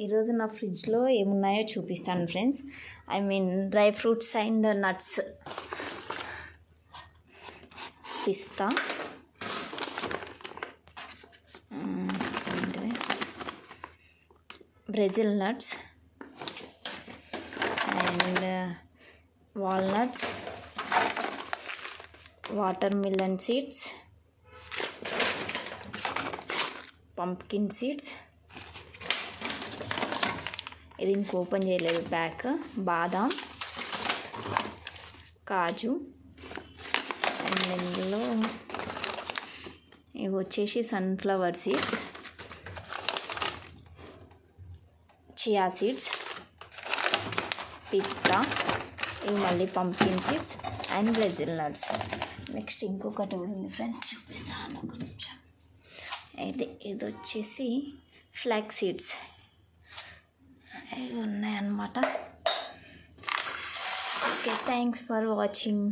ఈరోజు నా ఫ్రిడ్జ్లో ఏమున్నాయో చూపిస్తాను friends. I mean dry fruits and nuts. Pista, Brazil nuts and walnuts, water melon seeds, pumpkin seeds. ఇది ఇంక ఓపెన్ చేయలేదు ప్యాక్. బాదాం, కాజు అండ్ ఇందులో ఇవి వచ్చేసి సన్ఫ్లవర్ సీడ్స్, చియా సీడ్స్, పిస్తా, ఇవి మళ్ళీ pumpkin seeds and Brazil nuts. Next ఇంకొకటి కూడా ఉంది ఫ్రెండ్స్, చూపిస్తాను ఒక నిమిషం. అయితే ఇది వచ్చేసి ఫ్లాక్స్ సీడ్స్ ఇవి ఉన్నాయన్నమాట. Okay, thanks for watching.